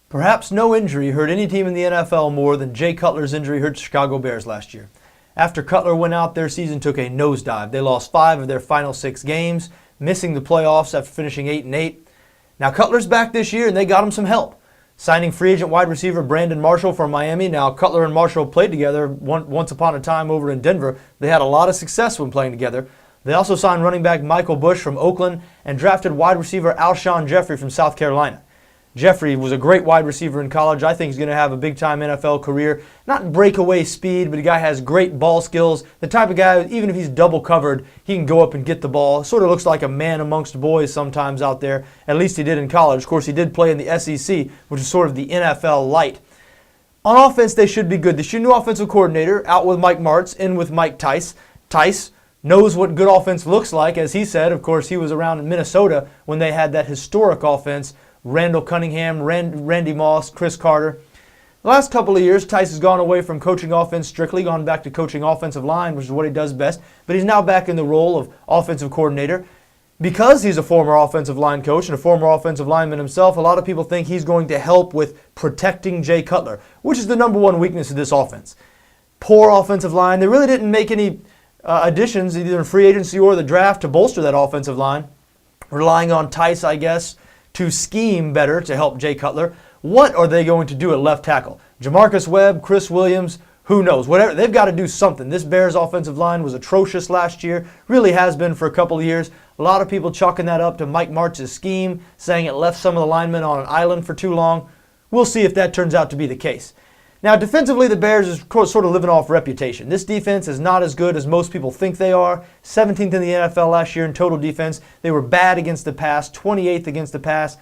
Perhaps no injury hurt any team in the NFL more than Jay Cutler's injury hurt the Chicago Bears last year. After Cutler went out, their season took a nosedive. They lost 5 of their final 6 games, missing the playoffs after finishing 8-8. Now Cutler's back this year, and they got him some help. Signing free agent wide receiver Brandon Marshall from Miami. Now Cutler and Marshall played together once upon a time over in Denver. They had a lot of success when playing together. They also signed running back Michael Bush from Oakland and drafted wide receiver Alshon Jeffrey from South Carolina. Jeffrey was a great wide receiver in college. I think he's going to have a big-time NFL career. Not breakaway speed, but the guy has great ball skills. The type of guy, even if he's double covered, he can go up and get the ball. Sort of looks like a man amongst boys sometimes out there. At least he did in college. Of course, he did play in the SEC, which is sort of the NFL light. On offense, they should be good. They should new offensive coordinator, out with Mike Martz, in with Mike Tice. Tice knows what good offense looks like, as he said. Of course, he was around in Minnesota when they had that historic offense. Randall Cunningham, Randy Moss, Chris Carter. The last couple of years, Tice has gone away from coaching offense strictly, gone back to coaching offensive line, which is what he does best. But he's now back in the role of offensive coordinator. Because he's a former offensive line coach and a former offensive lineman himself, a lot of people think he's going to help with protecting Jay Cutler, which is the number one weakness of this offense. Poor offensive line. They really didn't make any additions, either in free agency or the draft, to bolster that offensive line. Relying on Tice, I guess, to scheme better to help Jay Cutler. What are they going to do at left tackle? Jamarcus Webb, Chris Williams, who knows? Whatever, they've got to do something. This Bears offensive line was atrocious last year, really has been for a couple of years. A lot of people chalking that up to Mike Martz's scheme, saying it left some of the linemen on an island for too long. We'll see if that turns out to be the case. Now, defensively, the Bears is sort of living off reputation. This defense is not as good as most people think they are. 17th in the NFL last year in total defense. They were bad against the pass, 28th against the pass.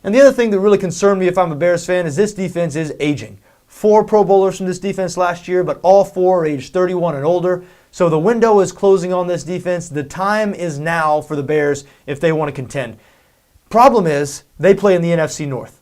And the other thing that really concerned me if I'm a Bears fan is this defense is aging. 4 Pro Bowlers from this defense last year, but all 4 are age 31 and older. So the window is closing on this defense. The time is now for the Bears if they want to contend. Problem is, they play in the NFC North.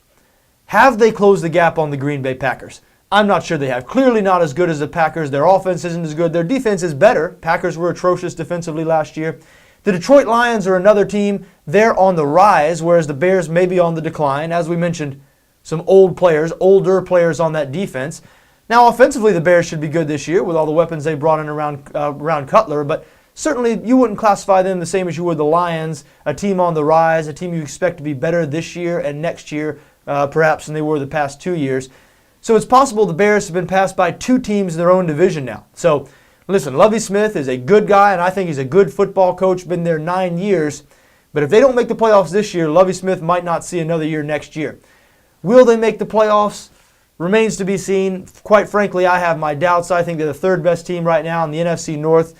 Have they closed the gap on the Green Bay Packers? I'm not sure they have. Clearly not as good as the Packers. Their offense isn't as good. Their defense is better. Packers were atrocious defensively last year. The Detroit Lions are another team. They're on the rise, whereas the Bears may be on the decline. As we mentioned, some older players on that defense. Now, offensively, the Bears should be good this year with all the weapons they brought in around Cutler, but certainly you wouldn't classify them the same as you would the Lions, a team on the rise, a team you expect to be better this year and next year, perhaps, than they were the past 2 years. So it's possible the Bears have been passed by 2 teams in their own division now. So, listen, Lovie Smith is a good guy, and I think he's a good football coach, been there 9 years. But if they don't make the playoffs this year, Lovie Smith might not see another year next year. Will they make the playoffs? Remains to be seen. Quite frankly, I have my doubts. I think they're the 3rd best team right now in the NFC North.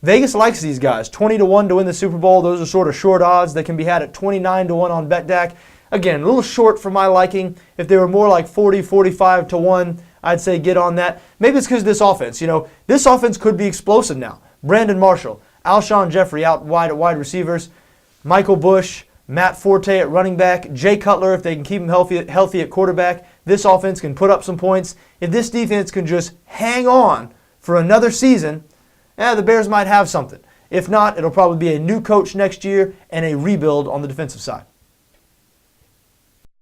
Vegas likes these guys. 20-1 to win the Super Bowl. Those are sort of short odds. They can be had at 29-1 on BETDAQ. Again, a little short for my liking. If they were more like 40, 45-1, I'd say get on that. Maybe it's because of this offense. You know, this offense could be explosive now. Brandon Marshall, Alshon Jeffrey out wide at wide receivers, Michael Bush, Matt Forte at running back, Jay Cutler, if they can keep him healthy at quarterback. This offense can put up some points. If this defense can just hang on for another season, the Bears might have something. If not, it'll probably be a new coach next year and a rebuild on the defensive side.